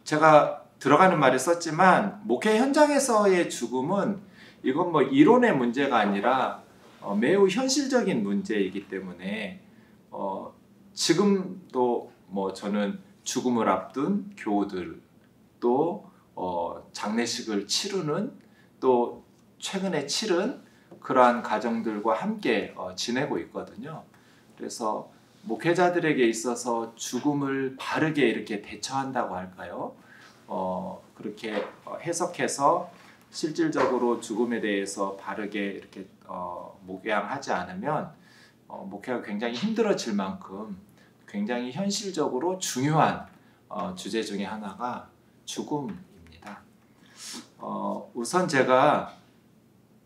제가 들어가는 말에 썼지만 목회 현장에서의 죽음은 이건 뭐 이론의 문제가 아니라 매우 현실적인 문제이기 때문에 지금도 뭐 저는 죽음을 앞둔 교우들 또 장례식을 치르는 또 최근에 치른 그러한 가정들과 함께 지내고 있거든요. 그래서 목회자들에게 있어서 죽음을 바르게 이렇게 대처한다고 할까요? 그렇게 해석해서 실질적으로 죽음에 대해서 바르게 이렇게 목양하지 않으면 목회가 굉장히 힘들어질 만큼 굉장히 현실적으로 중요한 주제 중에 하나가 죽음입니다. 우선 제가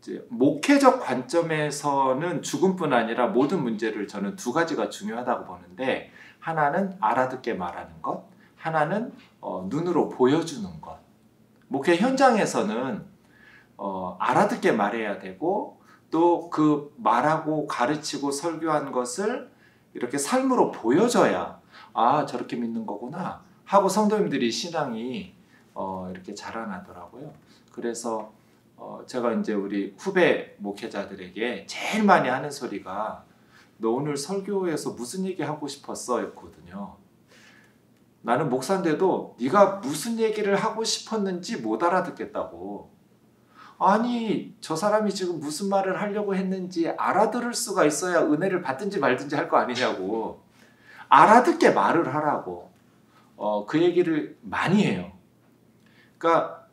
이제 목회적 관점에서는 죽음뿐 아니라 모든 문제를 저는 두 가지가 중요하다고 보는데, 하나는 알아듣게 말하는 것, 하나는 눈으로 보여주는 것. 목회 현장에서는 알아듣게 말해야 되고 또 그 말하고 가르치고 설교한 것을 이렇게 삶으로 보여줘야 저렇게 믿는 거구나 하고 성도님들이 신앙이 이렇게 자라나더라고요. 그래서 제가 이제 우리 후배 목회자들에게 제일 많이 하는 소리가 너 오늘 설교에서 무슨 얘기 하고 싶었어? 였거든요. 나는 목사인데도 네가 무슨 얘기를 하고 싶었는지 못 알아듣겠다고. 아니 저 사람이 지금 무슨 말을 하려고 했는지 알아들을 수가 있어야 은혜를 받든지 말든지 할 거 아니냐고. 알아듣게 말을 하라고. 그 얘기를 많이 해요. 그러니까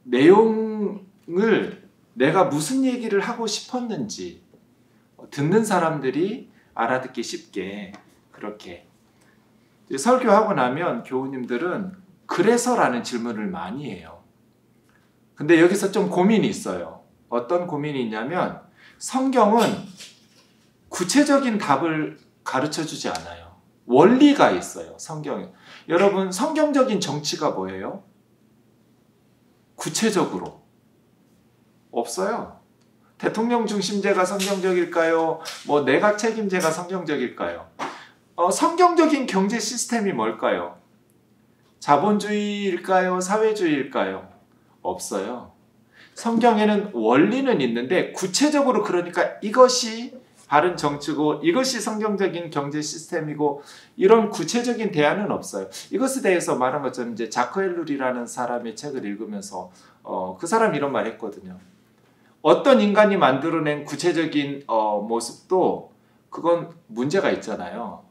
내용을 내가 무슨 얘기를 하고 싶었는지 듣는 사람들이 알아듣기 쉽게 그렇게. 설교하고 나면 교우님들은 그래서라는 질문을 많이 해요. 근데 여기서 좀 고민이 있어요. 어떤 고민이 있냐면 성경은 구체적인 답을 가르쳐주지 않아요. 원리가 있어요. 성경에. 여러분 성경적인 정치가 뭐예요? 구체적으로 없어요. 대통령 중심제가 성경적일까요? 뭐 내각 책임제가 성경적일까요? 성경적인 경제 시스템이 뭘까요? 자본주의일까요? 사회주의일까요? 없어요. 성경에는 원리는 있는데 구체적으로 그러니까 이것이 바른 정치고 이것이 성경적인 경제 시스템이고 이런 구체적인 대안은 없어요. 이것에 대해서 말한 것처럼 이제 자크 엘룰이라는 사람의 책을 읽으면서 그 사람이 이런 말 했거든요. 어떤 인간이 만들어낸 구체적인 모습도 그건 문제가 있잖아요.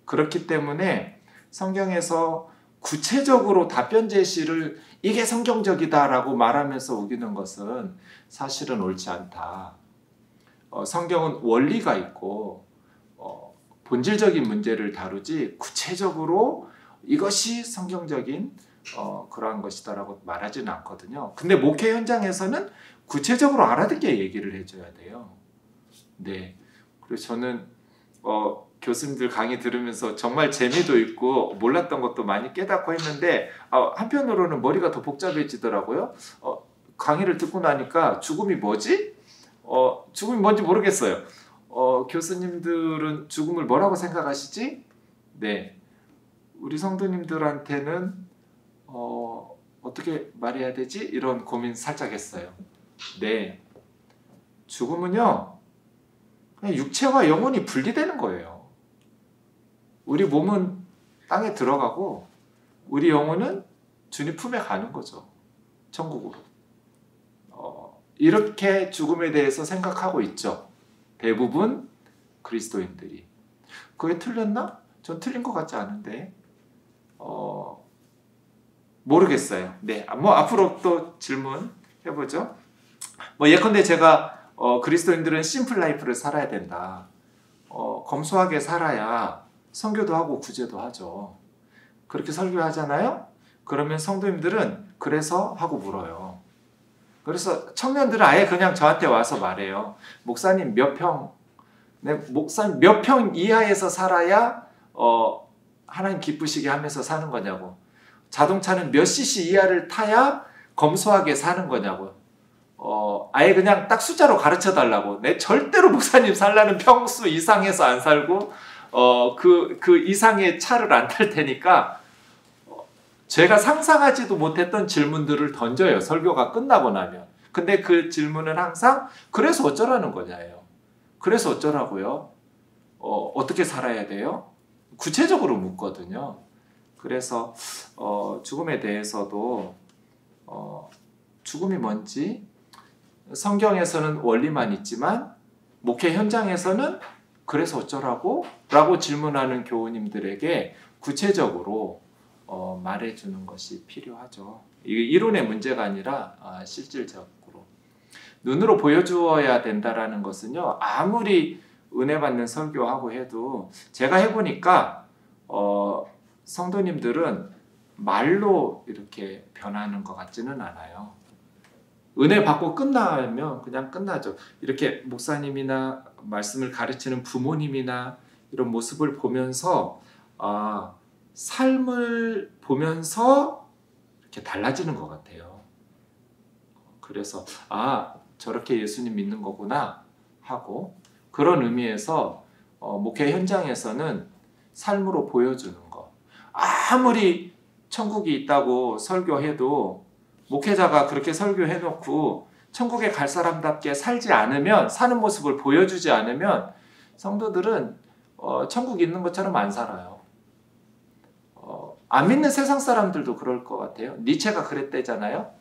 그렇기 때문에 성경에서 구체적으로 답변 제시를 이게 성경적이다라고 말하면서 우기는 것은 사실은 옳지 않다. 성경은 원리가 있고 본질적인 문제를 다루지 구체적으로 이것이 성경적인 그러한 것이다라고 말하지는 않거든요. 근데 목회 현장에서는 구체적으로 알아듣게 얘기를 해줘야 돼요. 네. 그래서 저는 교수님들 강의 들으면서 정말 재미도 있고 몰랐던 것도 많이 깨닫고 했는데 한편으로는 머리가 더 복잡해지더라고요. 강의를 듣고 나니까 죽음이 뭐지? 죽음이 뭔지 모르겠어요. 교수님들은 죽음을 뭐라고 생각하시지? 네. 우리 성도님들한테는 어떻게 말해야 되지? 이런 고민 살짝 했어요. 네. 죽음은요. 그냥 육체와 영혼이 분리되는 거예요. 우리 몸은 땅에 들어가고 우리 영혼은 주님 품에 가는 거죠. 천국으로. 이렇게 죽음에 대해서 생각하고 있죠. 대부분 그리스도인들이. 그게 틀렸나? 전 틀린 것 같지 않은데 모르겠어요. 네, 뭐 앞으로 또 질문 해보죠. 뭐 예컨대 제가 그리스도인들은 심플 라이프를 살아야 된다. 검소하게 살아야 선교도 하고 구제도 하죠. 그렇게 설교하잖아요. 그러면 성도님들은 그래서 하고 물어요. 그래서 청년들은 아예 그냥 저한테 와서 말해요. 목사님 몇 평? 네, 목사님 몇 평 이하에서 살아야 하나님 기쁘시게 하면서 사는 거냐고. 자동차는 몇 cc 이하를 타야 검소하게 사는 거냐고. 아예 그냥 딱 숫자로 가르쳐 달라고. 내 절대로 목사님 살라는 평수 이상에서 안 살고 그 이상의 차를 안 탈 테니까 제가 상상하지도 못했던 질문들을 던져요. 설교가 끝나고 나면. 근데 그 질문은 항상 그래서 어쩌라는 거냐예요. 그래서 어쩌라고요? 어떻게 살아야 돼요? 구체적으로 묻거든요. 그래서 죽음에 대해서도 죽음이 뭔지 성경에서는 원리만 있지만 목회 현장에서는 그래서 어쩌라고? 라고 질문하는 교우님들에게 구체적으로 말해주는 것이 필요하죠. 이게 이론의 문제가 아니라 실질적으로 눈으로 보여주어야 된다라는 것은요. 아무리 은혜 받는 설교하고 해도 제가 해보니까 성도님들은 말로 이렇게 변하는 것 같지는 않아요. 은혜 받고 끝나면 그냥 끝나죠. 이렇게 목사님이나 말씀을 가르치는 부모님이나 이런 모습을 보면서 삶을 보면서 이렇게 달라지는 것 같아요. 그래서 저렇게 예수님 믿는 거구나 하고 그런 의미에서 목회 현장에서는 삶으로 보여주는 거. 아무리 천국이 있다고 설교해도 목회자가 그렇게 설교해놓고 천국에 갈 사람답게 살지 않으면 사는 모습을 보여주지 않으면 성도들은 천국 있는 것처럼 안 살아요. 안 믿는 세상 사람들도 그럴 것 같아요. 니체가 그랬대잖아요.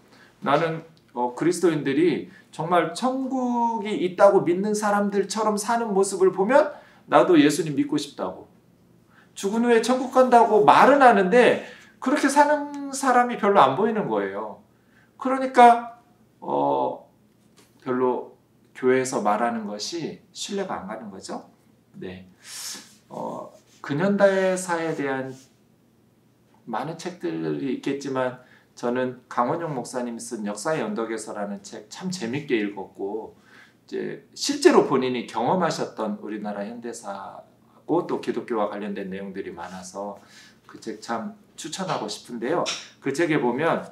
나는 그리스도인들이 정말 천국이 있다고 믿는 사람들처럼 사는 모습을 보면 나도 예수님 믿고 싶다고. 죽은 후에 천국 간다고 말은 하는데 그렇게 사는 사람이 별로 안 보이는 거예요. 그러니까 별로 교회에서 말하는 것이 신뢰가 안 가는 거죠. 네. 근현대사에 대한 많은 책들이 있겠지만 저는 강원용 목사님이 쓴 역사의 언덕에서라는 책 참 재밌게 읽었고 이제 실제로 본인이 경험하셨던 우리나라 현대사고 또 기독교와 관련된 내용들이 많아서 그 책 참 추천하고 싶은데요. 그 책에 보면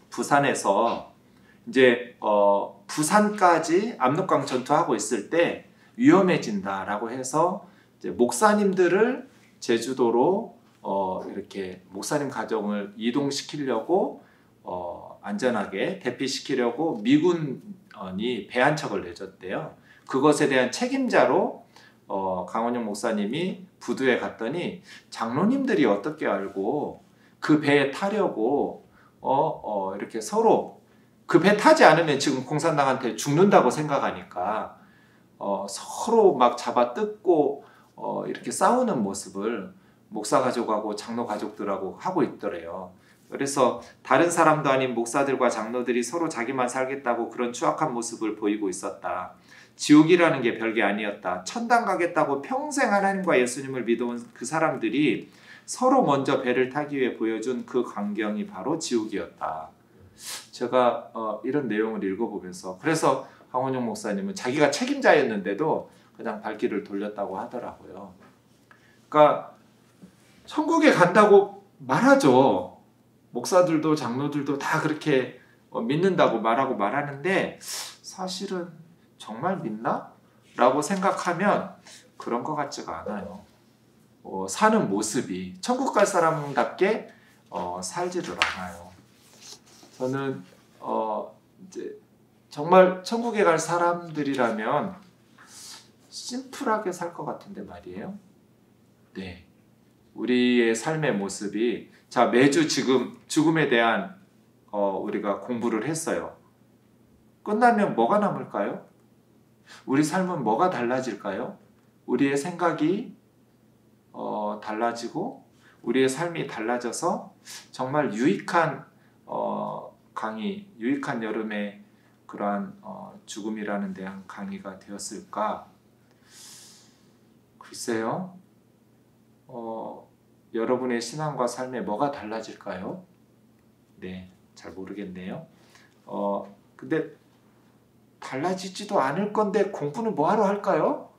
부산에서 이제 부산까지 압록강 전투하고 있을 때 위험해진다라고 해서 이제 목사님들을 제주도로 이렇게 목사님 가정을 이동시키려고 안전하게 대피시키려고 미군이 배 한 척을 내줬대요. 그것에 대한 책임자로 강원영 목사님이 부두에 갔더니 장로님들이 어떻게 알고 그 배에 타려고 이렇게 서로 그 배 타지 않으면 지금 공산당한테 죽는다고 생각하니까 서로 막 잡아 뜯고 이렇게 싸우는 모습을 목사 가족하고 장로 가족들하고 하고 있더래요. 그래서 다른 사람도 아닌 목사들과 장로들이 서로 자기만 살겠다고 그런 추악한 모습을 보이고 있었다. 지옥이라는 게 별게 아니었다. 천당 가겠다고 평생 하나님과 예수님을 믿어온 그 사람들이 서로 먼저 배를 타기 위해 보여준 그 광경이 바로 지옥이었다. 제가 이런 내용을 읽어보면서 그래서 황원용 목사님은 자기가 책임자였는데도 그냥 발길을 돌렸다고 하더라고요. 그러니까 천국에 간다고 말하죠. 목사들도 장로들도 다 그렇게 믿는다고 말하는데 사실은 정말 믿나? 라고 생각하면 그런 것 같지가 않아요. 사는 모습이 천국 갈 사람답게 살지를 않아요. 저는 이제 정말 천국에 갈 사람들이라면 심플하게 살 것 같은데 말이에요. 네, 우리의 삶의 모습이 매주 지금 죽음에 대한 우리가 공부를 했어요. 끝나면 뭐가 남을까요? 우리 삶은 뭐가 달라질까요? 우리의 생각이 달라지고 우리의 삶이 달라져서 정말 유익한 강의, 유익한 여름의 그러한 죽음이라는 대한 강의가 되었을까? 글쎄요. 여러분의 신앙과 삶에 뭐가 달라질까요? 네, 잘 모르겠네요. 근데 달라지지도 않을 건데 공부는 뭐하러 할까요?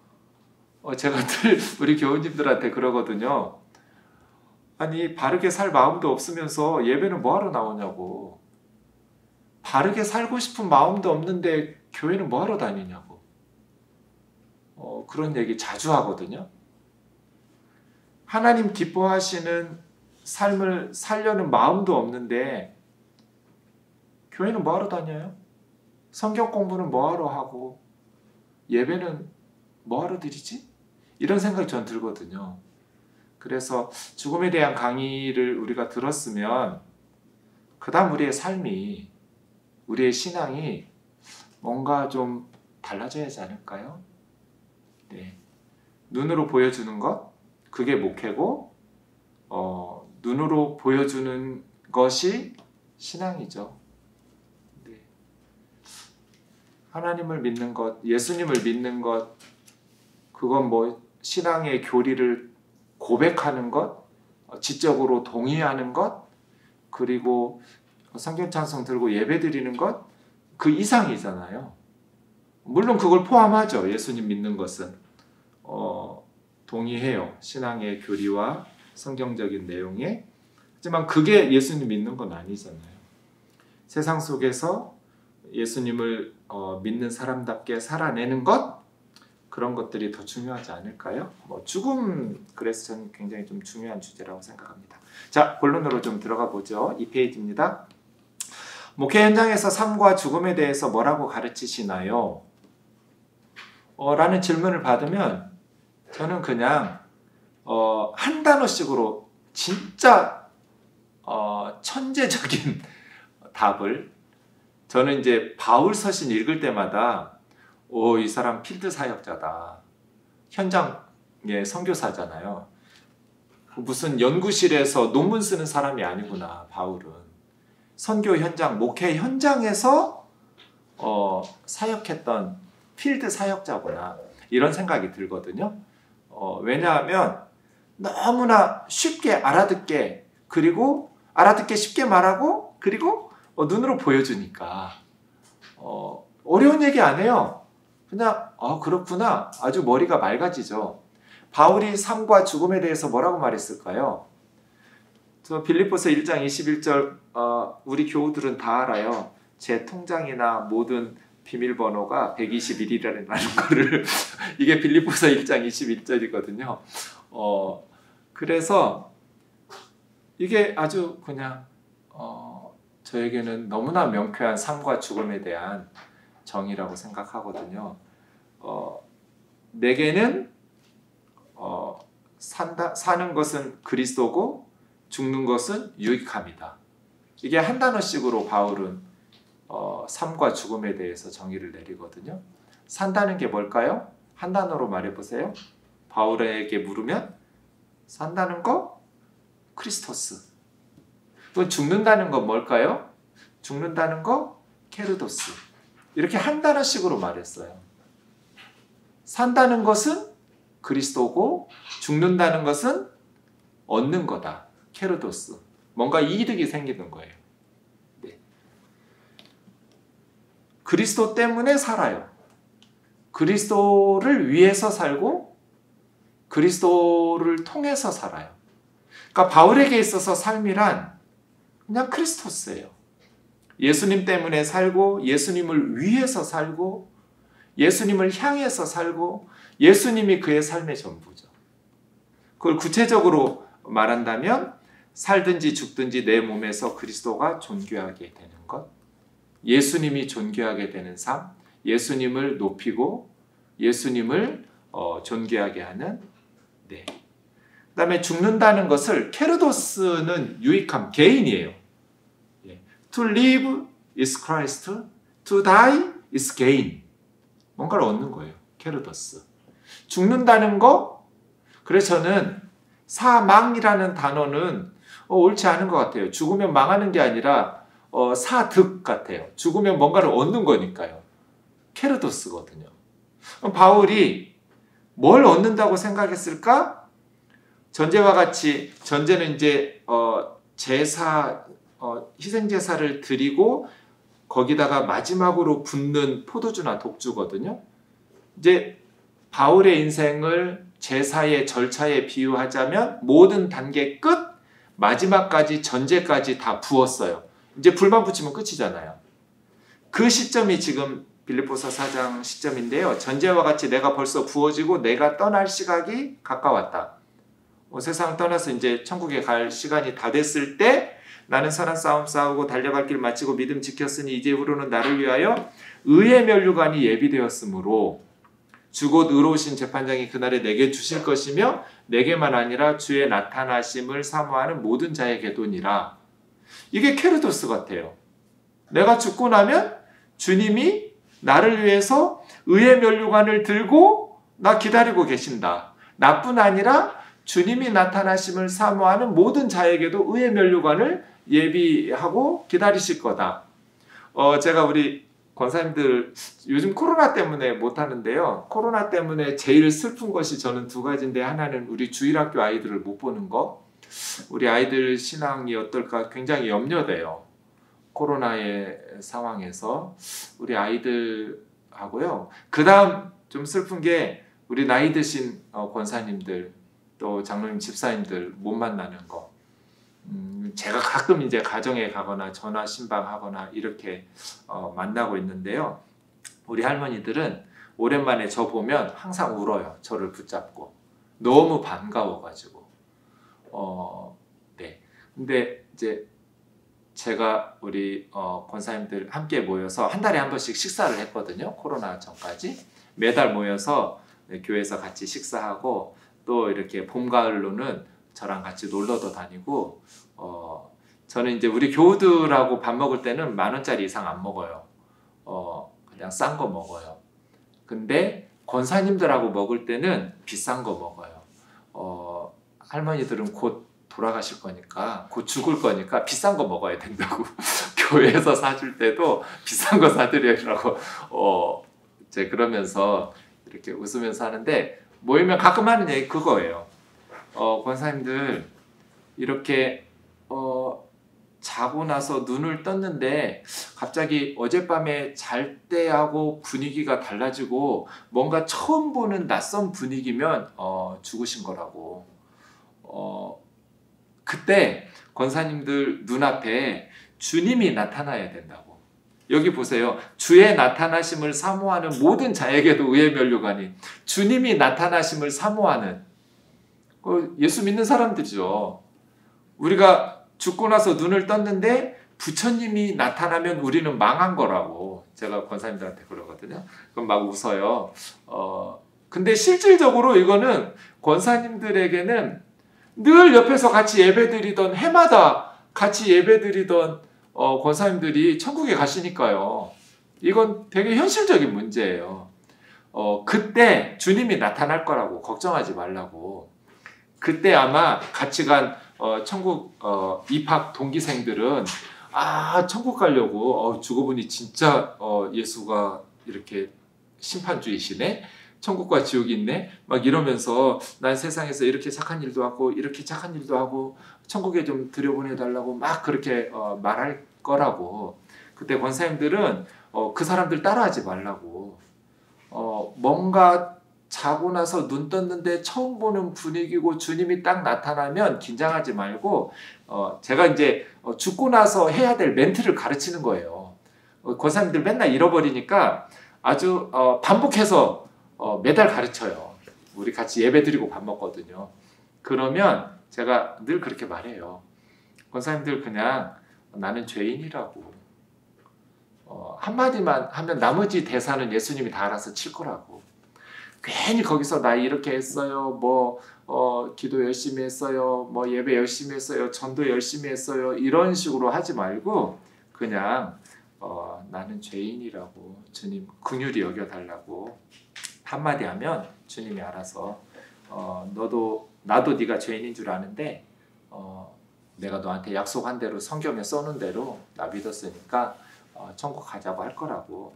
제가 늘 우리 교우님들한테 그러거든요. 아니 바르게 살 마음도 없으면서 예배는 뭐하러 나오냐고. 바르게 살고 싶은 마음도 없는데 교회는 뭐하러 다니냐고. 그런 얘기 자주 하거든요. 하나님 기뻐하시는 삶을 살려는 마음도 없는데 교회는 뭐하러 다녀요? 성경 공부는 뭐하러 하고 예배는 뭐하러 드리지? 이런 생각이 전 들거든요. 그래서 죽음에 대한 강의를 우리가 들었으면 그 다음 우리의 삶이, 우리의 신앙이 뭔가 좀 달라져야 하지 않을까요? 네. 눈으로 보여주는 것, 그게 목회고, 눈으로 보여주는 것이 신앙이죠. 네. 하나님을 믿는 것, 예수님을 믿는 것, 그건 뭐 신앙의 교리를 고백하는 것, 지적으로 동의하는 것, 그리고 성경 찬송 들고 예배 드리는 것, 그 이상이잖아요. 물론 그걸 포함하죠. 예수님 믿는 것은. 동의해요. 신앙의 교리와 성경적인 내용에. 하지만 그게 예수님 믿는 건 아니잖아요. 세상 속에서 예수님을 믿는 사람답게 살아내는 것, 그런 것들이 더 중요하지 않을까요? 죽음, 그래서 저는 굉장히 좀 중요한 주제라고 생각합니다. 자, 본론으로 좀 들어가 보죠. 2페이지입니다. 목회 현장에서 삶과 죽음에 대해서 뭐라고 가르치시나요? 라는 질문을 받으면 저는 그냥 한 단어씩으로 진짜 천재적인 답을, 저는 이제 바울 서신 읽을 때마다 이 사람 필드 사역자다. 현장의 선교사잖아요. 무슨 연구실에서 논문 쓰는 사람이 아니구나, 바울은. 선교 현장, 목회 현장에서 사역했던 필드 사역자구나. 이런 생각이 들거든요. 왜냐하면 너무나 쉽게 알아듣게, 그리고 알아듣게 쉽게 말하고, 그리고 눈으로 보여주니까 어려운 얘기 안 해요. 그냥 그렇구나. 아주 머리가 맑아지죠. 바울이 삶과 죽음에 대해서 뭐라고 말했을까요? 저 빌립보서 1장 21절 우리 교우들은 다 알아요. 제 통장이나 모든 비밀번호가 121이라는 거를 이게 빌립보서 1장 21절이거든요. 그래서 이게 아주 그냥 저에게는 너무나 명쾌한 삶과 죽음에 대한 정의라고 생각하거든요. 내게는 사는 것은 그리스도고 죽는 것은 유익함이다. 이게 한 단어씩으로 바울은 삶과 죽음에 대해서 정의를 내리거든요. 산다는 게 뭘까요? 한 단어로 말해보세요. 바울에게 물으면 산다는 거 크리스토스. 또 죽는다는 건 뭘까요? 죽는다는 거 케르도스. 이렇게 한 단어씩으로 말했어요. 산다는 것은 그리스도고 죽는다는 것은 얻는 거다. 케르도스. 뭔가 이득이 생기는 거예요. 네. 그리스도 때문에 살아요. 그리스도를 위해서 살고 그리스도를 통해서 살아요. 그러니까 바울에게 있어서 삶이란 그냥 크리스토스예요. 예수님 때문에 살고 예수님을 위해서 살고 예수님을 향해서 살고 예수님이 그의 삶의 전부죠. 그걸 구체적으로 말한다면 살든지 죽든지 내 몸에서 그리스도가 존귀하게 되는 것, 예수님이 존귀하게 되는 삶, 예수님을 높이고 예수님을 존귀하게 하는. 네. 그 다음에 죽는다는 것을 케르도스는 유익함, 개인이에요. To live is Christ, to die is gain. 뭔가를 얻는 거예요. 케르도스. 죽는다는 거, 그래서 저는 사망이라는 단어는 옳지 않은 것 같아요. 죽으면 망하는 게 아니라 사득 같아요. 죽으면 뭔가를 얻는 거니까요. 케르도스거든요. 바울이 뭘 얻는다고 생각했을까? 전제와 같이, 전제는 이제 제사, 희생제사를 드리고 거기다가 마지막으로 붓는 포도주나 독주거든요. 이제 바울의 인생을 제사의 절차에 비유하자면 모든 단계 끝, 마지막까지 전제까지 다 부었어요. 이제 불만 붙이면 끝이잖아요. 그 시점이 지금 빌립보서 4장 시점인데요. 전제와 같이 내가 벌써 부어지고 내가 떠날 시각이 가까웠다. 세상 떠나서 이제 천국에 갈 시간이 다 됐을 때 나는 선한 싸움 싸우고 달려갈 길 마치고 믿음 지켰으니 이제부로는 나를 위하여 의의 면류관이 예비되었으므로 주 곧 의로우신 재판장이 그날에 내게 주실 것이며 내게만 아니라 주의 나타나심을 사모하는 모든 자에게도니라. 이게 케르도스 같아요. 내가 죽고 나면 주님이 나를 위해서 의의 면류관을 들고 나 기다리고 계신다. 나뿐 아니라 주님이 나타나심을 사모하는 모든 자에게도 의의 면류관을 예비하고 기다리실 거다. 제가 우리 권사님들 요즘 코로나 때문에 못 하는데요. 코로나 때문에 제일 슬픈 것이 저는 두 가지인데, 하나는 우리 주일학교 아이들을 못 보는 거. 우리 아이들 신앙이 어떨까 굉장히 염려돼요. 코로나의 상황에서 우리 아이들하고요. 그 다음 좀 슬픈 게 우리 나이 드신 권사님들 또 장로님 집사님들 못 만나는 거. 제가 가끔 이제 가정에 가거나 전화 신방하거나 이렇게 만나고 있는데요. 우리 할머니들은 오랜만에 저 보면 항상 울어요. 저를 붙잡고 너무 반가워가지고. 네. 근데 이제 제가 우리 권사님들 함께 모여서 한 달에 한 번씩 식사를 했거든요. 코로나 전까지 매달 모여서 교회에서 같이 식사하고 또 이렇게 봄 가을로는 저랑 같이 놀러도 다니고. 저는 이제 우리 교우들하고 밥 먹을 때는 10,000원짜리 이상 안 먹어요. 그냥 싼 거 먹어요. 근데 권사님들하고 먹을 때는 비싼 거 먹어요. 할머니들은 곧 돌아가실 거니까, 곧 죽을 거니까 비싼 거 먹어야 된다고. 교회에서 사줄 때도 비싼 거 사드리라고 이제 그러면서 이렇게 웃으면서 하는데, 모이면 가끔 하는 얘기 그거예요. 권사님들 이렇게 자고 나서 눈을 떴는데 갑자기 어젯밤에 잘 때하고 분위기가 달라지고 뭔가 처음 보는 낯선 분위기면 죽으신 거라고. 그때 권사님들 눈앞에 주님이 나타나야 된다고. 여기 보세요. 주의 나타나심을 사모하는 모든 자에게도 의의 면류관이. 주님이 나타나심을 사모하는 예수 믿는 사람들이죠. 우리가 죽고 나서 눈을 떴는데 부처님이 나타나면 우리는 망한 거라고 제가 권사님들한테 그러거든요. 그럼 막 웃어요. 근데 실질적으로 이거는 권사님들에게는 늘 옆에서 같이 예배드리던, 해마다 같이 예배드리던 권사님들이 천국에 가시니까요. 이건 되게 현실적인 문제예요. 그때 주님이 나타날 거라고 걱정하지 말라고. 그때 아마 같이 간 천국 입학 동기생들은 천국 가려고 죽어보니 진짜 예수가 이렇게 심판주이시네, 천국과 지옥이 있네, 막 이러면서 난 세상에서 이렇게 착한 일도 하고 이렇게 착한 일도 하고 천국에 좀 들여보내달라고 막 그렇게 말할 거라고. 그때 권사님들은 그 사람들 따라하지 말라고. 뭔가 자고 나서 눈 떴는데 처음 보는 분위기고 주님이 딱 나타나면 긴장하지 말고, 제가 이제 죽고 나서 해야 될 멘트를 가르치는 거예요. 권사님들 맨날 잃어버리니까 아주 반복해서 매달 가르쳐요. 우리 같이 예배드리고 밥 먹거든요. 그러면 제가 늘 그렇게 말해요. 권사님들 그냥 나는 죄인이라고. 한마디만 하면 나머지 대사는 예수님이 다 알아서 칠 거라고. 괜히 거기서 나 이렇게 했어요, 기도 열심히 했어요, 예배 열심히 했어요, 전도 열심히 했어요, 이런 식으로 하지 말고 그냥 나는 죄인이라고 주님 긍휼히 여겨달라고 한마디 하면 주님이 알아서 나도 네가 죄인인 줄 아는데 내가 너한테 약속한 대로 성경에 써놓은 대로 나 믿었으니까 천국 가자고 할 거라고.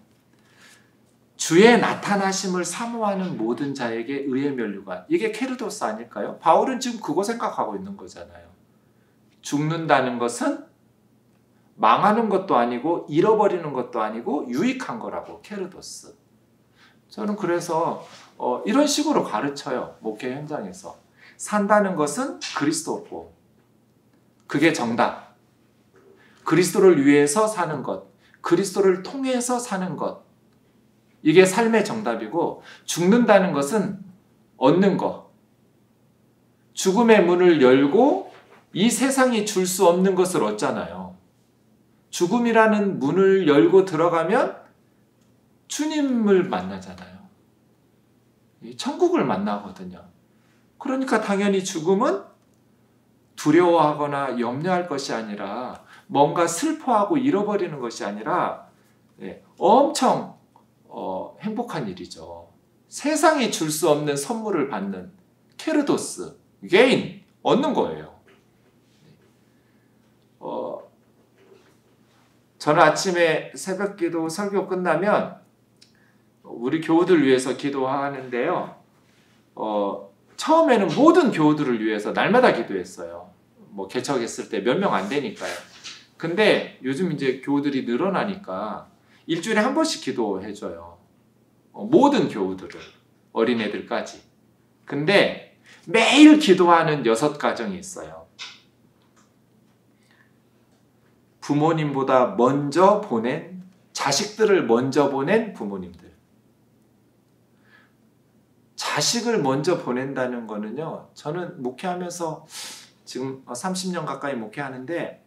주의 나타나심을 사모하는 모든 자에게 의의 면류관. 이게 케르도스 아닐까요? 바울은 지금 그거 생각하고 있는 거잖아요. 죽는다는 것은 망하는 것도 아니고 잃어버리는 것도 아니고 유익한 거라고, 케르도스. 저는 그래서 이런 식으로 가르쳐요. 목회 현장에서. 산다는 것은 그리스도고, 그게 정답. 그리스도를 위해서 사는 것, 그리스도를 통해서 사는 것, 이게 삶의 정답이고, 죽는다는 것은 얻는 거, 죽음의 문을 열고 이 세상이 줄 수 없는 것을 얻잖아요. 죽음이라는 문을 열고 들어가면 주님을 만나잖아요. 천국을 만나거든요. 그러니까 당연히 죽음은 두려워하거나 염려할 것이 아니라 뭔가 슬퍼하고 잃어버리는 것이 아니라 엄청 행복한 일이죠. 세상이 줄 수 없는 선물을 받는 케르도스, 게인, 얻는 거예요. 저는 아침에 새벽기도 설교 끝나면 우리 교우들 위해서 기도하는데요. 처음에는 모든 교우들을 위해서 날마다 기도했어요. 뭐 개척했을 때 몇 명 안 되니까요. 근데 요즘 이제 교우들이 늘어나니까 일주일에 한 번씩 기도해줘요. 모든 교우들을, 어린애들까지. 근데 매일 기도하는 6가정이 있어요. 부모님보다 먼저 보낸, 자식들을 먼저 보낸 부모님들. 자식을 먼저 보낸다는 거는요, 저는 목회하면서 지금 30년 가까이 목회하는데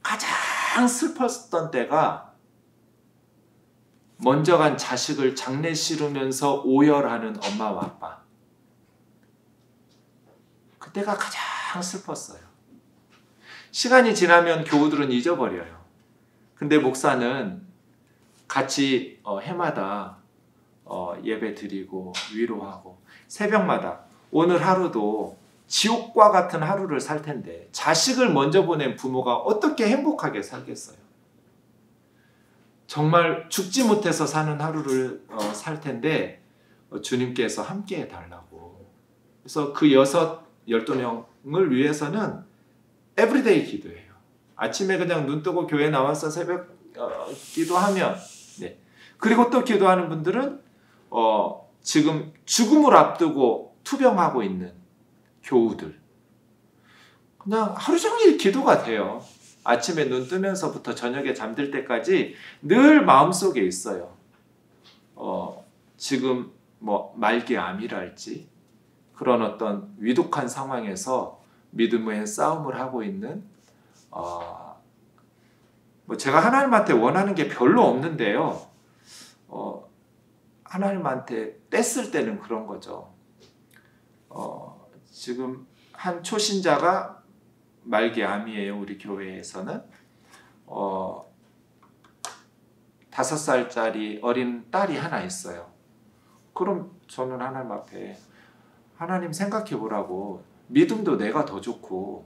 가장 슬펐던 때가 먼저 간 자식을 장례 치르면서 오열하는 엄마와 아빠. 그때가 가장 슬펐어요. 시간이 지나면 교우들은 잊어버려요. 근데 목사는 같이 해마다 예배 드리고 위로하고 새벽마다 오늘 하루도 지옥과 같은 하루를 살 텐데 자식을 먼저 보낸 부모가 어떻게 행복하게 살겠어요? 정말 죽지 못해서 사는 하루를 살 텐데 주님께서 함께 해달라고. 그래서 그 12명을 위해서는 에브리데이 기도해요. 아침에 그냥 눈 뜨고 교회 나와서 새벽 기도하면 그리고 또 기도하는 분들은 지금 죽음을 앞두고 투병하고 있는 교우들. 그냥 하루 종일 기도가 돼요. 아침에 눈 뜨면서부터 저녁에 잠들 때까지 늘 마음속에 있어요. 지금 뭐 말기암이랄지 그런 어떤 위독한 상황에서 믿음의 싸움을 하고 있는 뭐 제가 하나님한테 원하는 게 별로 없는데요. 하나님한테 뗐을 때는 그런 거죠. 지금 한 초신자가 말기암이에요. 우리 교회에서는 5살짜리 어린 딸이 하나 있어요. 그럼 저는 하나님 앞에 하나님 생각해 보라고. 믿음도 내가 더 좋고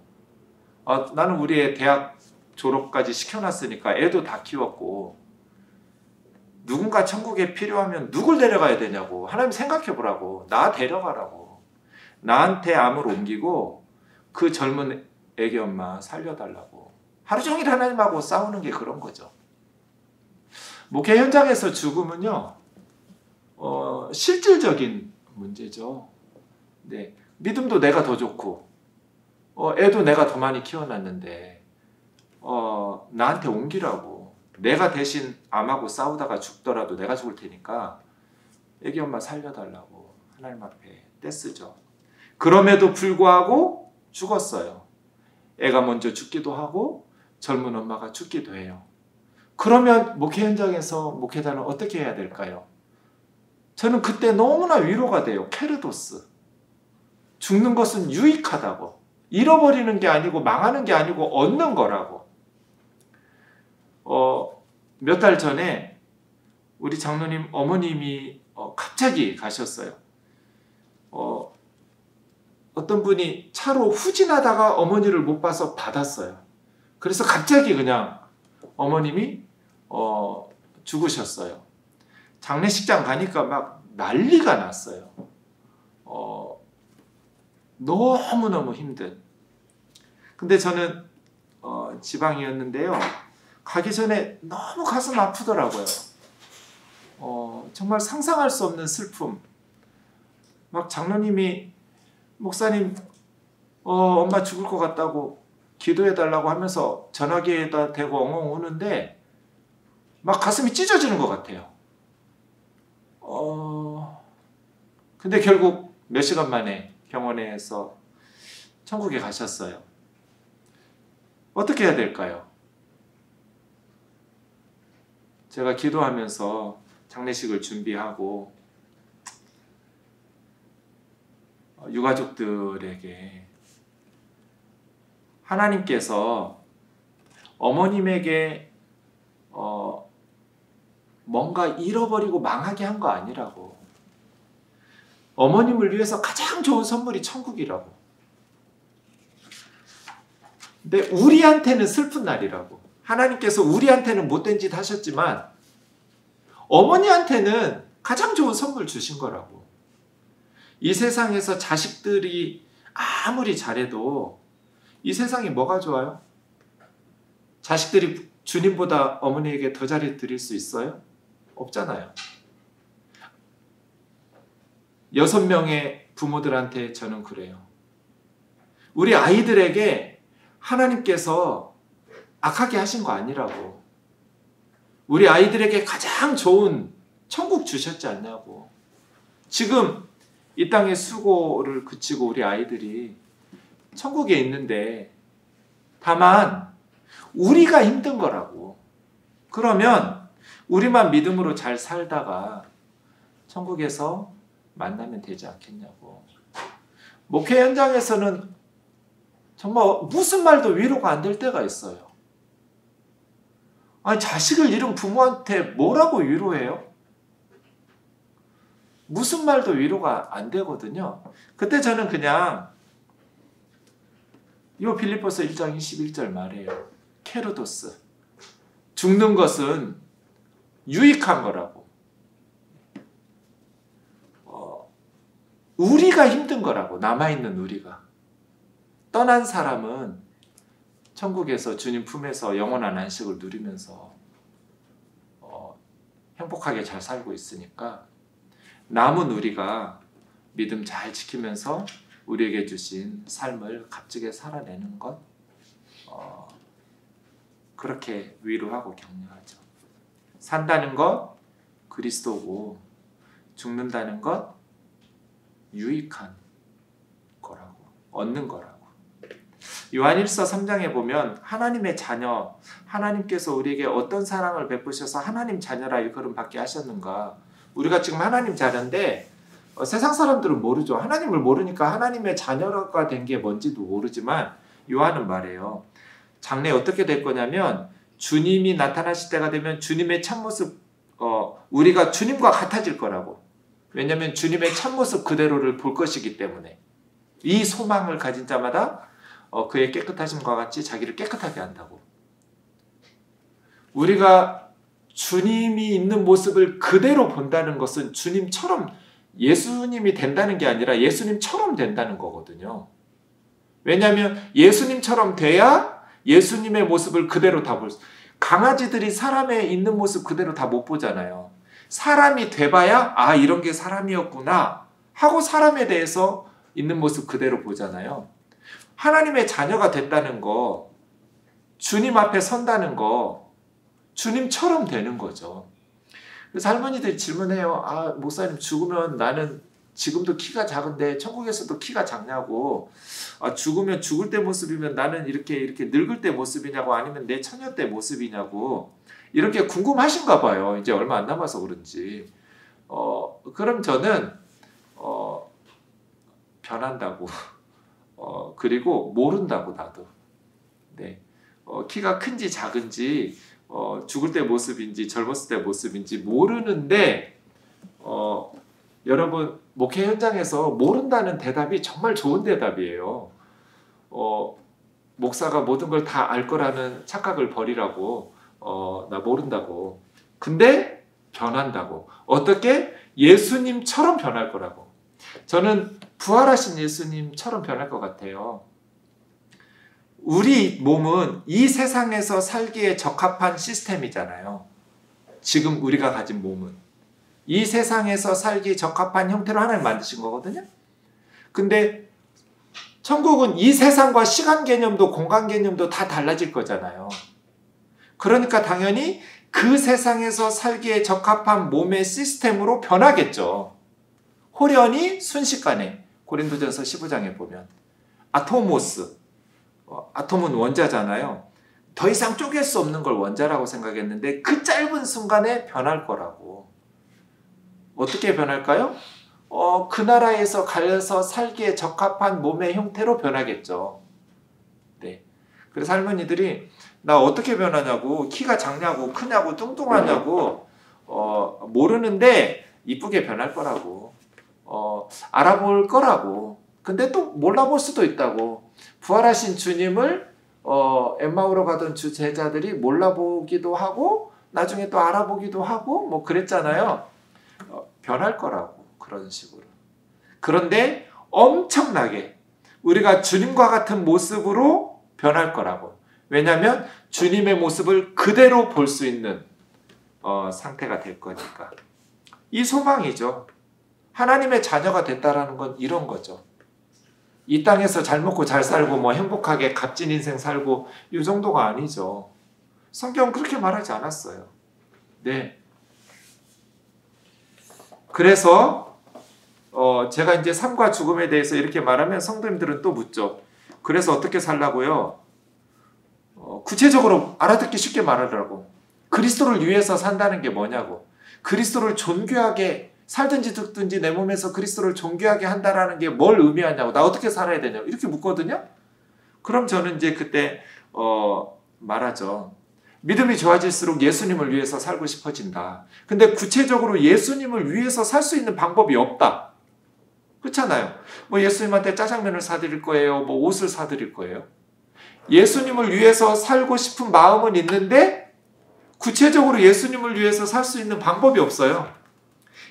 나는 우리 애 대학 졸업까지 시켜놨으니까 애도 다 키웠고 누군가 천국에 필요하면 누굴 데려가야 되냐고. 하나님 생각해 보라고. 나 데려가라고. 나한테 암을 옮기고 그 젊은 애기 엄마 살려달라고. 하루 종일 하나님하고 싸우는 게 그런 거죠. 목회 현장에서 죽음은요, 실질적인 문제죠. 네, 믿음도 내가 더 좋고, 애도 내가 더 많이 키워놨는데, 나한테 옮기라고. 내가 대신 암하고 싸우다가 죽더라도 내가 죽을 테니까 애기 엄마 살려달라고 하나님 앞에 떼쓰죠. 그럼에도 불구하고 죽었어요. 애가 먼저 죽기도 하고 젊은 엄마가 죽기도 해요. 그러면 목회 현장에서 목회자는 어떻게 해야 될까요? 저는 그때 너무나 위로가 돼요. 케르도스. 죽는 것은 유익하다고. 잃어버리는 게 아니고 망하는 게 아니고 얻는 거라고. 몇 달 전에 우리 장로님 어머님이 갑자기 가셨어요. 어떤 분이 차로 후진하다가 어머니를 못 봐서 받았어요. 그래서 갑자기 그냥 어머님이 죽으셨어요. 장례식장 가니까 막 난리가 났어요. 너무너무 힘든. 근데 저는 지방이었는데요. 가기 전에 너무 가슴 아프더라고요. 정말 상상할 수 없는 슬픔. 막 장로님이 목사님 엄마 죽을 것 같다고 기도해달라고 하면서 전화기에다 대고 엉엉 우는데 막 가슴이 찢어지는 것 같아요. 근데 결국 몇 시간 만에 병원에서 천국에 가셨어요. 어떻게 해야 될까요? 제가 기도하면서 장례식을 준비하고 유가족들에게 하나님께서 어머님에게 뭔가 잃어버리고 망하게 한 거 아니라고. 어머님을 위해서 가장 좋은 선물이 천국이라고. 근데 우리한테는 슬픈 날이라고. 하나님께서 우리한테는 못된 짓 하셨지만 어머니한테는 가장 좋은 선물 주신 거라고. 이 세상에서 자식들이 아무리 잘해도 이 세상이 뭐가 좋아요? 자식들이 주님보다 어머니에게 더 잘해 드릴 수 있어요? 없잖아요. 6명의 부모들한테 저는 그래요. 우리 아이들에게 하나님께서 악하게 하신 거 아니라고. 우리 아이들에게 가장 좋은 천국 주셨지 않냐고. 지금 이 땅의 수고를 그치고 우리 아이들이 천국에 있는데 다만 우리가 힘든 거라고. 그러면 우리만 믿음으로 잘 살다가 천국에서 만나면 되지 않겠냐고. 목회 현장에서는 정말 무슨 말도 위로가 안 될 때가 있어요. 아니, 자식을 잃은 부모한테 뭐라고 위로해요? 무슨 말도 위로가 안 되거든요. 그때 저는 그냥 이 빌립보서 1장 21절 말이에요. 케르도스. 죽는 것은 유익한 거라고. 우리가 힘든 거라고. 남아있는 우리가. 떠난 사람은 천국에서 주님 품에서 영원한 안식을 누리면서 행복하게 잘 살고 있으니까 남은 우리가 믿음 잘 지키면서 우리에게 주신 삶을 값지게 살아내는 것, 그렇게 위로하고 격려하죠. 산다는 것 그리스도고 죽는다는 것 유익한 거라고, 얻는 거라고. 요한일서 3장에 보면 하나님의 자녀, 하나님께서 우리에게 어떤 사랑을 베푸셔서 하나님 자녀라 일컬음 받게 하셨는가. 우리가 지금 하나님 자녀인데 세상 사람들은 모르죠. 하나님을 모르니까 하나님의 자녀가 된 게 뭔지도 모르지만 요한은 말해요. 장래에 어떻게 될 거냐면 주님이 나타나실 때가 되면 주님의 참모습, 우리가 주님과 같아질 거라고. 왜냐하면 주님의 참모습 그대로를 볼 것이기 때문에. 이 소망을 가진 자마다 그의 깨끗하심과 같이 자기를 깨끗하게 한다고. 우리가 주님이 있는 모습을 그대로 본다는 것은 주님처럼 예수님이 된다는 게 아니라 예수님처럼 된다는 거거든요. 왜냐하면 예수님처럼 돼야 예수님의 모습을 그대로 다 볼 수. 강아지들이 사람의 있는 모습 그대로 다 못 보잖아요. 사람이 돼봐야 아 이런 게 사람이었구나 하고 사람에 대해서 있는 모습 그대로 보잖아요. 하나님의 자녀가 됐다는 거, 주님 앞에 선다는 거, 주님처럼 되는 거죠. 그래서 할머니들이 질문해요. 아, 목사님 죽으면 나는 지금도 키가 작은데 천국에서도 키가 작냐고. 아, 죽으면 죽을 때 모습이면 나는 이렇게 늙을 때 모습이냐고 아니면 내 처녀 때 모습이냐고. 이렇게 궁금하신가 봐요. 이제 얼마 안 남아서 그런지. 그럼 저는 변한다고. 그리고 모른다고 나도. 네. 키가 큰지 작은지 죽을 때 모습인지 젊었을 때 모습인지 모르는데 여러분 목회 현장에서 모른다는 대답이 정말 좋은 대답이에요. 목사가 모든 걸 다 알 거라는 착각을 버리라고. 나 모른다고. 근데 변한다고. 어떻게? 예수님처럼 변할 거라고. 저는 부활하신 예수님처럼 변할 것 같아요. 우리 몸은 이 세상에서 살기에 적합한 시스템이잖아요. 지금 우리가 가진 몸은. 이 세상에서 살기 적합한 형태로 하나님 만드신 거거든요. 근데 천국은 이 세상과 시간 개념도 공간 개념도 다 달라질 거잖아요. 그러니까 당연히 그 세상에서 살기에 적합한 몸의 시스템으로 변하겠죠. 호련히 순식간에 고린도전서 15장에 보면 아토모스, 아톰은 원자잖아요. 더 이상 쪼갤 수 없는 걸 원자라고 생각했는데 그 짧은 순간에 변할 거라고. 어떻게 변할까요? 그 나라에서 가서 살기에 적합한 몸의 형태로 변하겠죠. 네. 그래서 할머니들이 나 어떻게 변하냐고, 키가 작냐고, 크냐고, 뚱뚱하냐고 모르는데 이쁘게 변할 거라고. 알아볼 거라고. 근데 또 몰라볼 수도 있다고. 부활하신 주님을 엠마오로 가던 주 제자들이 몰라보기도 하고 나중에 또 알아보기도 하고 뭐 그랬잖아요. 변할 거라고. 그런 식으로. 그런데 엄청나게 우리가 주님과 같은 모습으로 변할 거라고. 왜냐하면 주님의 모습을 그대로 볼 수 있는 상태가 될 거니까. 이 소망이죠. 하나님의 자녀가 됐다라는 건 이런 거죠. 이 땅에서 잘 먹고 잘 살고 뭐 행복하게 값진 인생 살고 이 정도가 아니죠. 성경은 그렇게 말하지 않았어요. 네. 그래서 제가 이제 삶과 죽음에 대해서 이렇게 말하면 성도님들은 또 묻죠. 그래서 어떻게 살라고요? 구체적으로 알아듣기 쉽게 말하더라고. 그리스도를 위해서 산다는 게 뭐냐고. 그리스도를 존귀하게 살든지 죽든지 내 몸에서 그리스도를 존귀하게 한다라는 게 뭘 의미하냐고. 나 어떻게 살아야 되냐고. 이렇게 묻거든요. 그럼 저는 이제 그때 말하죠. 믿음이 좋아질수록 예수님을 위해서 살고 싶어진다. 근데 구체적으로 예수님을 위해서 살 수 있는 방법이 없다. 그렇잖아요. 뭐 예수님한테 짜장면을 사드릴 거예요. 뭐 옷을 사드릴 거예요. 예수님을 위해서 살고 싶은 마음은 있는데 구체적으로 예수님을 위해서 살 수 있는 방법이 없어요.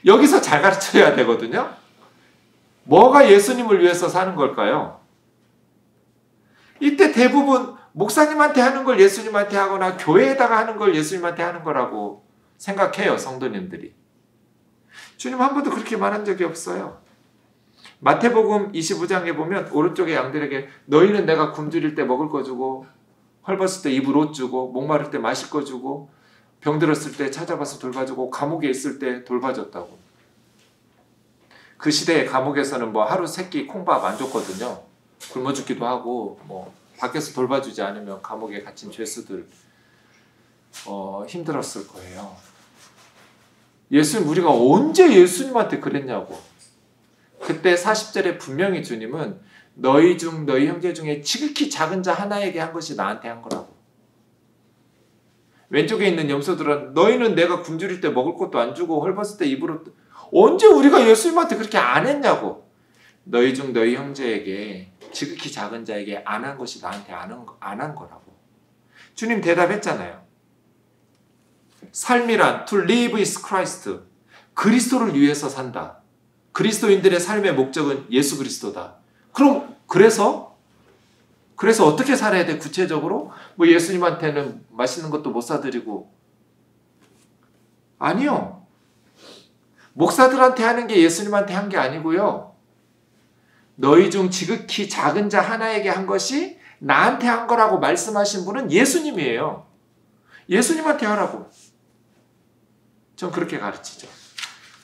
여기서 잘 가르쳐야 되거든요. 뭐가 예수님을 위해서 사는 걸까요? 이때 대부분 목사님한테 하는 걸 예수님한테 하거나 교회에다가 하는 걸 예수님한테 하는 거라고 생각해요. 성도님들이. 주님 한 번도 그렇게 말한 적이 없어요. 마태복음 25장에 보면 오른쪽에 양들에게 너희는 내가 굶주릴 때 먹을 거 주고 헐벗을 때 입을 옷 주고 목마를 때 마실 거 주고 병들었을 때 찾아봐서 돌봐주고 감옥에 있을 때 돌봐줬다고. 그 시대에 감옥에서는 뭐 하루 세 끼 콩밥 안 줬거든요. 굶어 죽기도 하고 뭐 밖에서 돌봐주지 않으면 감옥에 갇힌 죄수들 힘들었을 거예요. 예수님 우리가 언제 예수님한테 그랬냐고. 그때 40절에 분명히 주님은 너희 형제 중에 지극히 작은 자 하나에게 한 것이 나한테 한 거라고. 왼쪽에 있는 염소들은 너희는 내가 굶주릴 때 먹을 것도 안 주고 헐벗을 때 입을 옷도 언제 우리가 예수님한테 그렇게 안 했냐고. 너희 형제에게 지극히 작은 자에게 안 한 것이 나한테 안 한 거라고. 주님 대답했잖아요. 삶이란 to live is Christ. 그리스도를 위해서 산다. 그리스도인들의 삶의 목적은 예수 그리스도다. 그럼 그래서 어떻게 살아야 돼? 구체적으로 뭐 예수님한테는 맛있는 것도 못 사드리고 아니요. 목사들한테 하는 게 예수님한테 한 게 아니고요. 너희 중 지극히 작은 자 하나에게 한 것이 나한테 한 거라고 말씀하신 분은 예수님이에요. 예수님한테 하라고. 전 그렇게 가르치죠.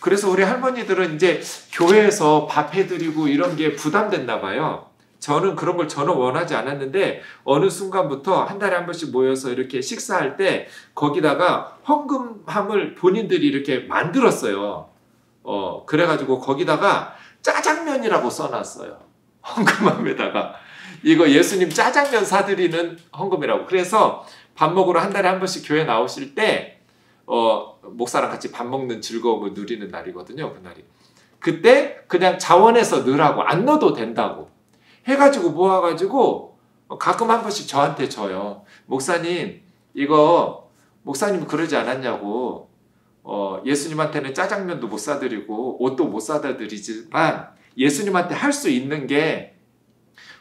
그래서 우리 할머니들은 이제 교회에서 밥 해드리고 이런 게 부담됐나 봐요. 저는 그런 걸 전혀 원하지 않았는데 어느 순간부터 한 달에 한 번씩 모여서 이렇게 식사할 때 거기다가 헌금함을 본인들이 이렇게 만들었어요. 그래가지고 거기다가 짜장면이라고 써놨어요. 헌금함에다가. 이거 예수님 짜장면 사드리는 헌금이라고. 그래서 밥 먹으러 한 달에 한 번씩 교회 나오실 때 목사랑 같이 밥 먹는 즐거움을 누리는 날이거든요. 그날이. 그때 그냥 자원해서 넣으라고. 안 넣어도 된다고. 해가지고 모아가지고 가끔 한 번씩 저한테 줘요. 목사님 이거 목사님 그러지 않았냐고. 예수님한테는 짜장면도 못 사드리고 옷도 못 사다 드리지만 예수님한테 할 수 있는 게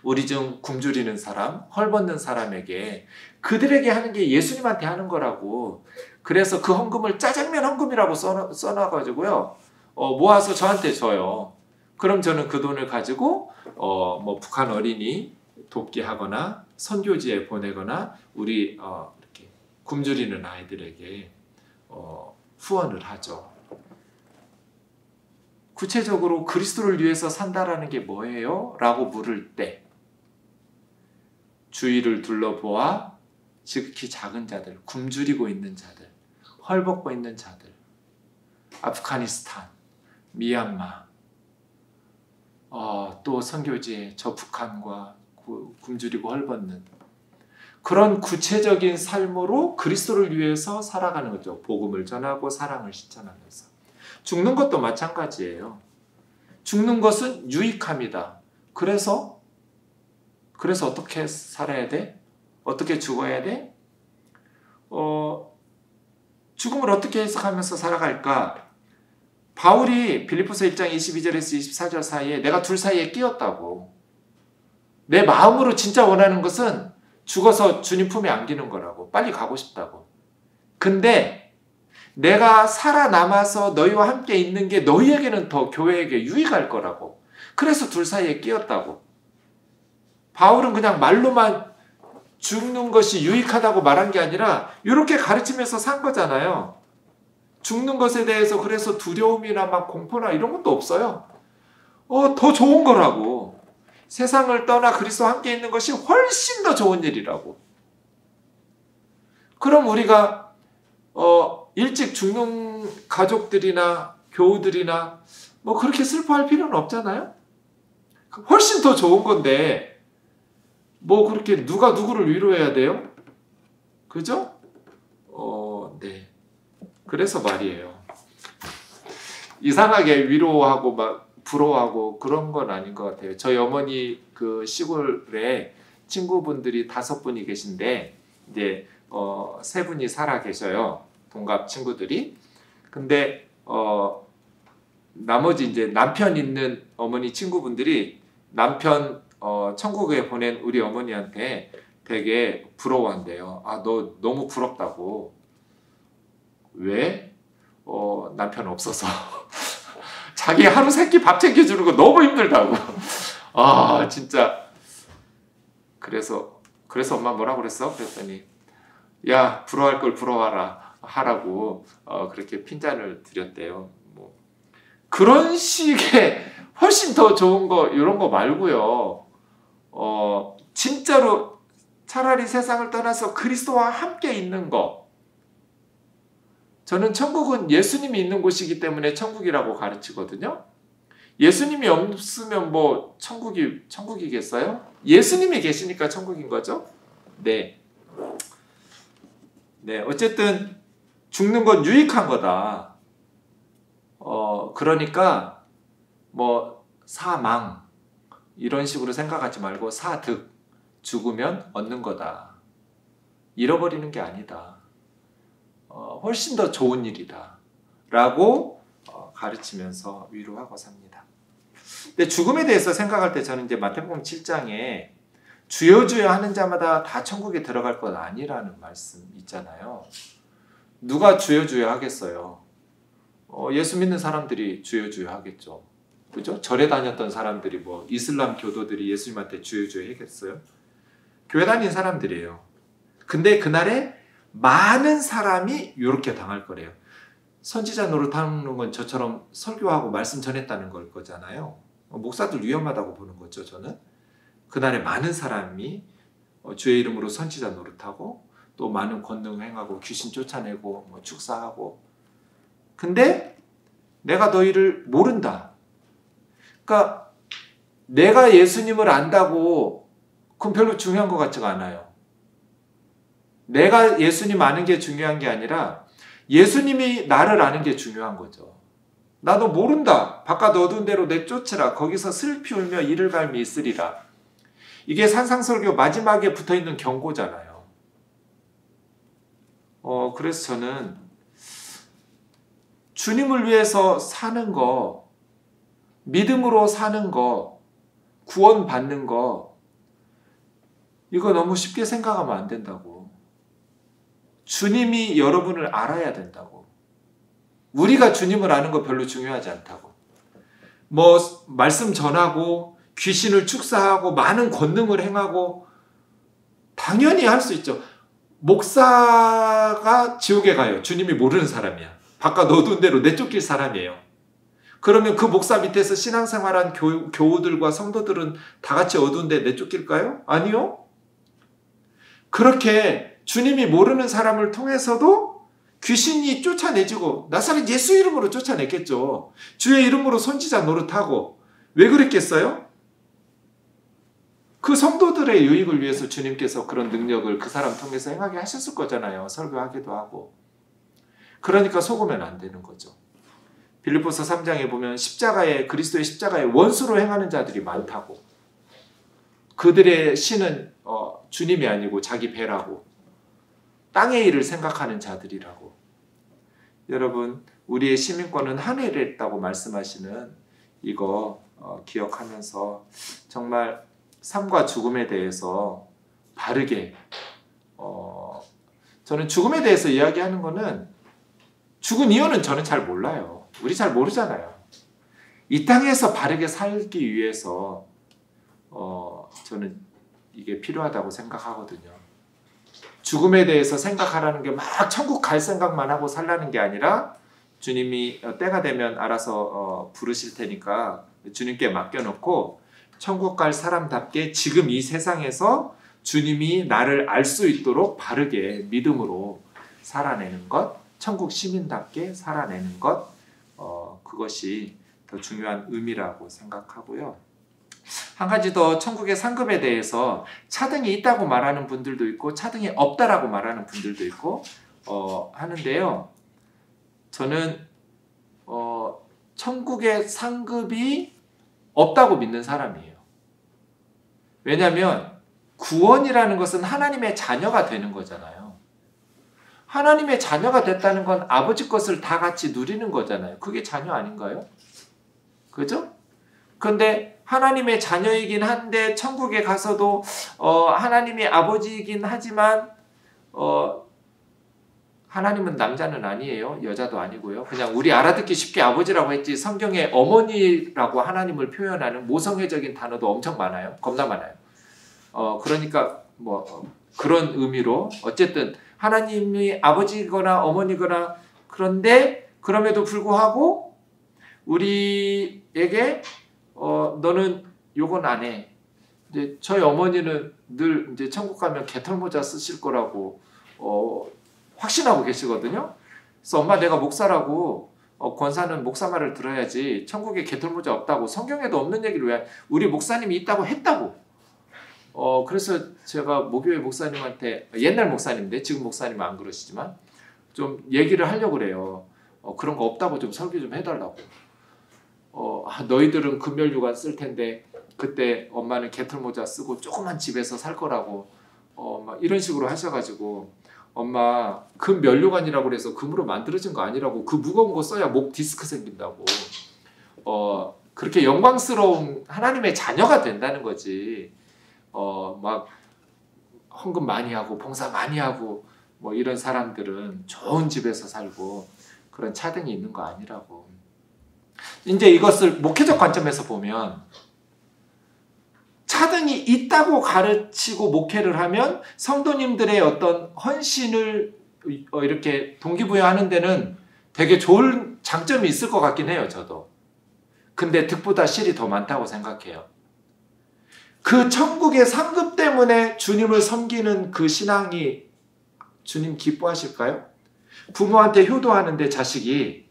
우리 중 굶주리는 사람, 헐벗는 사람에게 그들에게 하는 게 예수님한테 하는 거라고. 그래서 그 헌금을 짜장면 헌금이라고 써놔가지고요. 모아서 저한테 줘요. 그럼 저는 그 돈을 가지고 뭐 북한 어린이 돕기 하거나 선교지에 보내거나 우리 이렇게 굶주리는 아이들에게 후원을 하죠. 구체적으로 그리스도를 위해서 산다라는 게 뭐예요? 라고 물을 때 주위를 둘러보아 지극히 작은 자들, 굶주리고 있는 자들, 헐벗고 있는 자들, 아프가니스탄, 미얀마, 또 선교지에 저 북한과 굶주리고 헐벗는 그런 구체적인 삶으로 그리스도를 위해서 살아가는 거죠. 복음을 전하고 사랑을 실천하면서. 죽는 것도 마찬가지예요. 죽는 것은 유익함이다. 그래서 어떻게 살아야 돼? 어떻게 죽어야 돼? 죽음을 어떻게 해석하면서 살아갈까? 바울이 빌립보서 1장 22절에서 24절 사이에 내가 둘 사이에 끼었다고. 내 마음으로 진짜 원하는 것은 죽어서 주님 품에 안기는 거라고. 빨리 가고 싶다고. 근데 내가 살아남아서 너희와 함께 있는 게 너희에게는 더 교회에게 유익할 거라고. 그래서 둘 사이에 끼었다고. 바울은 그냥 말로만 죽는 것이 유익하다고 말한 게 아니라 이렇게 가르치면서 산 거잖아요. 죽는 것에 대해서 그래서 두려움이나 막 공포나 이런 것도 없어요. 더 좋은 거라고. 세상을 떠나 그리스도와 함께 있는 것이 훨씬 더 좋은 일이라고. 그럼 우리가 일찍 죽는 가족들이나 교우들이나 뭐 그렇게 슬퍼할 필요는 없잖아요. 훨씬 더 좋은 건데 뭐 그렇게 누가 누구를 위로해야 돼요? 그죠? 네. 그래서 말이에요. 이상하게 위로하고 막 부러워하고 그런 건 아닌 것 같아요. 저희 어머니 그 시골에 친구분들이 5분이 계신데 이제 3분이 살아 계셔요. 동갑 친구들이. 근데 나머지 이제 남편 있는 어머니 친구분들이 남편 천국에 보낸 우리 어머니한테 되게 부러워한대요. 너 너무 부럽다고. 왜? 남편 없어서. 자기 하루 세끼 밥 챙겨주는 거 너무 힘들다고. 진짜. 그래서 엄마 뭐라고 그랬어? 그랬더니 야, 부러워할 걸 부러워하라 하라고 그렇게 핀잔을 드렸대요. 뭐 그런 식의 훨씬 더 좋은 거 이런 거 말고요. 진짜로 차라리 세상을 떠나서 그리스도와 함께 있는 거. 저는 천국은 예수님이 있는 곳이기 때문에 천국이라고 가르치거든요. 예수님이 없으면 뭐 천국이겠어요? 예수님이 계시니까 천국인 거죠? 네. 네, 어쨌든 죽는 건 유익한 거다. 그러니까 뭐 사망 이런 식으로 생각하지 말고 사득, 죽으면 얻는 거다. 잃어버리는 게 아니다. 훨씬 더 좋은 일이다. 라고 가르치면서 위로하고 삽니다. 근데 죽음에 대해서 생각할 때 저는 이제 마태복음 7장에 주여 주여 하는 자마다 다 천국에 들어갈 것 아니라는 말씀 있잖아요. 누가 주여 주여 하겠어요? 예수 믿는 사람들이 주여 주여 하겠죠. 그죠? 절에 다녔던 사람들이 뭐 이슬람 교도들이 예수님한테 주여 주여 하겠어요? 교회 다닌 사람들이에요. 근데 그날에 많은 사람이 이렇게 당할 거래요. 선지자 노릇하는 건 저처럼 설교하고 말씀 전했다는 걸 거잖아요. 목사들 위험하다고 보는 거죠, 저는. 그날에 많은 사람이 주의 이름으로 선지자 노릇하고 또 많은 권능 행하고 귀신 쫓아내고 뭐 축사하고. 근데 내가 너희를 모른다. 그러니까 내가 예수님을 안다고 그건 별로 중요한 것 같지가 않아요. 내가 예수님 아는 게 중요한 게 아니라 예수님이 나를 아는 게 중요한 거죠. 나도 모른다. 바깥 어두운 데로 내쫓으라. 거기서 슬피 울며 이를 갈미 있으리라. 이게 산상설교 마지막에 붙어있는 경고잖아요. 그래서 저는 주님을 위해서 사는 거, 믿음으로 사는 거, 구원받는 거, 이거 너무 쉽게 생각하면 안 된다고. 주님이 여러분을 알아야 된다고. 우리가 주님을 아는 거 별로 중요하지 않다고. 뭐 말씀 전하고 귀신을 축사하고 많은 권능을 행하고 당연히 할 수 있죠. 목사가 지옥에 가요. 주님이 모르는 사람이야. 바깥 어두운 데로 내쫓길 사람이에요. 그러면 그 목사 밑에서 신앙생활한 교우들과 성도들은 다 같이 어두운 데 내쫓길까요? 아니요. 그렇게 주님이 모르는 사람을 통해서도 귀신이 쫓아내지고 나사렛 예수 이름으로 쫓아냈겠죠. 주의 이름으로 선지자 노릇하고. 왜 그랬겠어요? 그 성도들의 유익을 위해서 주님께서 그런 능력을 그 사람 통해서 행하게 하셨을 거잖아요. 설교하기도 하고. 그러니까 속으면 안 되는 거죠. 빌립보서 3장에 보면 그리스도의 십자가에 원수로 행하는 자들이 많다고. 그들의 신은 주님이 아니고 자기 배라고. 땅의 일을 생각하는 자들이라고. 여러분, 우리의 시민권은 하늘에 있다고 말씀하시는 이거 기억하면서 정말 삶과 죽음에 대해서 바르게 저는 죽음에 대해서 이야기하는 거는 죽은 이유는 저는 잘 몰라요. 우리 잘 모르잖아요. 이 땅에서 바르게 살기 위해서 저는 이게 필요하다고 생각하거든요. 죽음에 대해서 생각하라는 게 막 천국 갈 생각만 하고 살라는 게 아니라 주님이 때가 되면 알아서 부르실 테니까 주님께 맡겨놓고 천국 갈 사람답게 지금 이 세상에서 주님이 나를 알 수 있도록 바르게 믿음으로 살아내는 것, 천국 시민답게 살아내는 것, 그것이 더 중요한 의미라고 생각하고요. 한 가지 더 천국의 상급에 대해서 차등이 있다고 말하는 분들도 있고 차등이 없다라고 말하는 분들도 있고 하는데요. 저는 천국의 상급이 없다고 믿는 사람이에요. 왜냐하면 구원이라는 것은 하나님의 자녀가 되는 거잖아요. 하나님의 자녀가 됐다는 건 아버지 것을 다 같이 누리는 거잖아요. 그게 자녀 아닌가요? 그죠? 그런데 하나님의 자녀이긴 한데 천국에 가서도 하나님이 아버지이긴 하지만 하나님은 남자는 아니에요. 여자도 아니고요. 그냥 우리 알아듣기 쉽게 아버지라고 했지 성경에 어머니라고 하나님을 표현하는 모성애적인 단어도 엄청 많아요. 겁나 많아요. 그러니까 그런 의미로 어쨌든 하나님이 아버지거나 어머니거나 그런데 그럼에도 불구하고 우리에게 너는 요건 안 해. 이제 저희 어머니는 늘 이제 천국 가면 개털모자 쓰실 거라고 확신하고 계시거든요. 그래서 엄마 내가 목사라고 권사는 목사 말을 들어야지 천국에 개털모자 없다고 성경에도 없는 얘기를 왜 우리 목사님이 있다고 했다고. 그래서 제가 모교회 목사님한테 옛날 목사님인데 지금 목사님은 안 그러시지만 좀 얘기를 하려고 그래요. 그런 거 없다고 좀 설교 좀 해달라고. 너희들은 금멸유관 쓸 텐데 그때 엄마는 개털모자 쓰고 조그만 집에서 살 거라고 막 이런 식으로 하셔가지고 엄마 금멸류관이라고 해서 금으로 만들어진 거 아니라고 그 무거운 거 써야 목 디스크 생긴다고 그렇게 영광스러운 하나님의 자녀가 된다는 거지 막 헌금 많이 하고 봉사 많이 하고 뭐 이런 사람들은 좋은 집에서 살고 그런 차등이 있는 거 아니라고. 이제 이것을 목회적 관점에서 보면 차등이 있다고 가르치고 목회를 하면 성도님들의 어떤 헌신을 이렇게 동기부여하는 데는 되게 좋은 장점이 있을 것 같긴 해요. 저도. 근데 득보다 실이 더 많다고 생각해요. 그 천국의 상급 때문에 주님을 섬기는 그 신앙이 주님 기뻐하실까요? 부모한테 효도하는데 자식이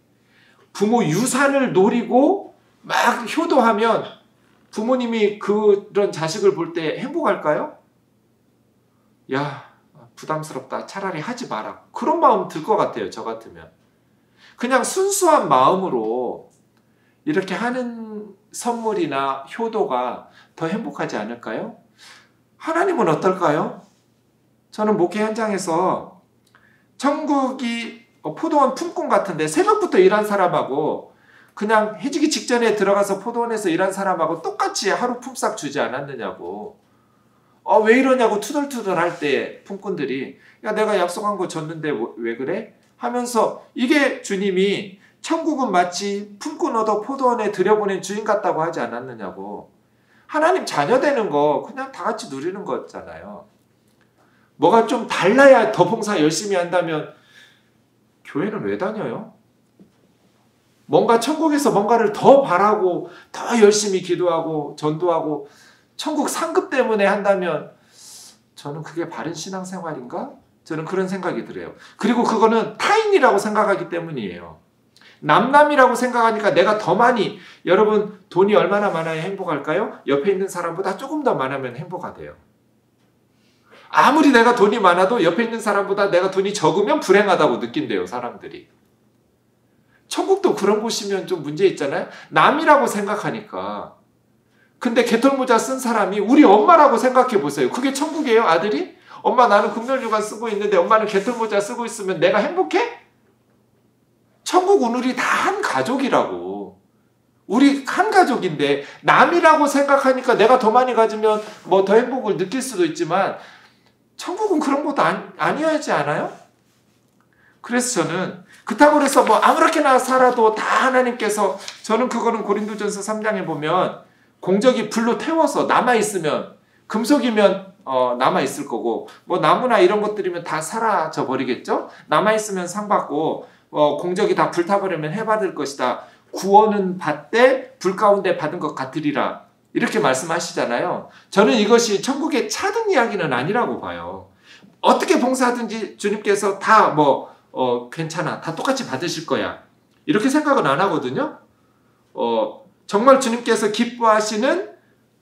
부모 유산을 노리고 막 효도하면 부모님이 그런 자식을 볼 때 행복할까요? 야, 부담스럽다. 차라리 하지 마라. 그런 마음 들 것 같아요. 저 같으면. 그냥 순수한 마음으로 이렇게 하는 선물이나 효도가 더 행복하지 않을까요? 하나님은 어떨까요? 저는 목회 현장에서 천국이 포도원 품꾼 같은데 새벽부터 일한 사람하고 그냥 해지기 직전에 들어가서 포도원에서 일한 사람하고 똑같이 하루 품삯 주지 않았느냐고. 왜 이러냐고 투덜투덜 할 때 품꾼들이 야 내가 약속한 거 줬는데 왜 그래? 하면서 이게 주님이 천국은 마치 품꾼 얻어 포도원에 들여보낸 주인 같다고 하지 않았느냐고. 하나님 자녀 되는 거 그냥 다 같이 누리는 거잖아요. 뭐가 좀 달라야 더 봉사 열심히 한다면 교회는 왜 다녀요? 뭔가 천국에서 뭔가를 더 바라고 더 열심히 기도하고 전도하고 천국 상급 때문에 한다면 저는 그게 바른 신앙생활인가? 저는 그런 생각이 들어요. 그리고 그거는 타인이라고 생각하기 때문이에요. 남남이라고 생각하니까 내가 더 많이, 여러분 돈이 얼마나 많아야 행복할까요? 옆에 있는 사람보다 조금 더 많으면 행복하대요. 아무리 내가 돈이 많아도 옆에 있는 사람보다 내가 돈이 적으면 불행하다고 느낀대요, 사람들이. 천국도 그런 곳이면 좀 문제 있잖아요. 남이라고 생각하니까. 근데 개털모자 쓴 사람이 우리 엄마라고 생각해 보세요. 그게 천국이에요, 아들이? 엄마 나는 금전휴가 쓰고 있는데 엄마는 개털모자 쓰고 있으면 내가 행복해? 천국은 우리 다 한 가족이라고. 우리 한 가족인데 남이라고 생각하니까 내가 더 많이 가지면 뭐 더 행복을 느낄 수도 있지만 천국은 그런 것도 아니어야지 않아요? 그래서 저는 그렇다고 해서 뭐 아무렇게나 살아도 다 하나님께서, 저는 그거는 고린도전서 3장에 보면 공적이 불로 태워서 남아있으면, 금속이면 남아있을 거고 뭐 나무나 이런 것들이면 다 사라져 버리겠죠? 남아있으면 상 받고 공적이 다 불타버리면 해받을 것이다. 구원은 받되 불 가운데 받은 것 같으리라. 이렇게 말씀하시잖아요. 저는 이것이 천국의 차등 이야기는 아니라고 봐요. 어떻게 봉사하든지 주님께서 다 괜찮아. 다 똑같이 받으실 거야. 이렇게 생각은 안 하거든요. 정말 주님께서 기뻐하시는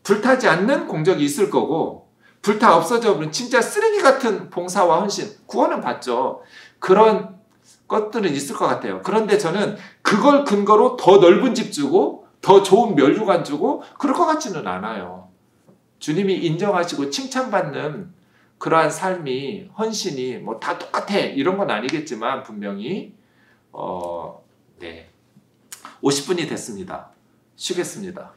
불타지 않는 공적이 있을 거고, 불타 없어져 버린 진짜 쓰레기 같은 봉사와 헌신, 구원은 받죠. 그런 것들은 있을 것 같아요. 그런데 저는 그걸 근거로 더 넓은 집 주고 더 좋은 멸류관 주고 그럴 것 같지는 않아요. 주님이 인정하시고 칭찬받는 그러한 삶이, 헌신이 뭐 다 똑같아 이런 건 아니겠지만 분명히 네. 50분이 됐습니다. 쉬겠습니다.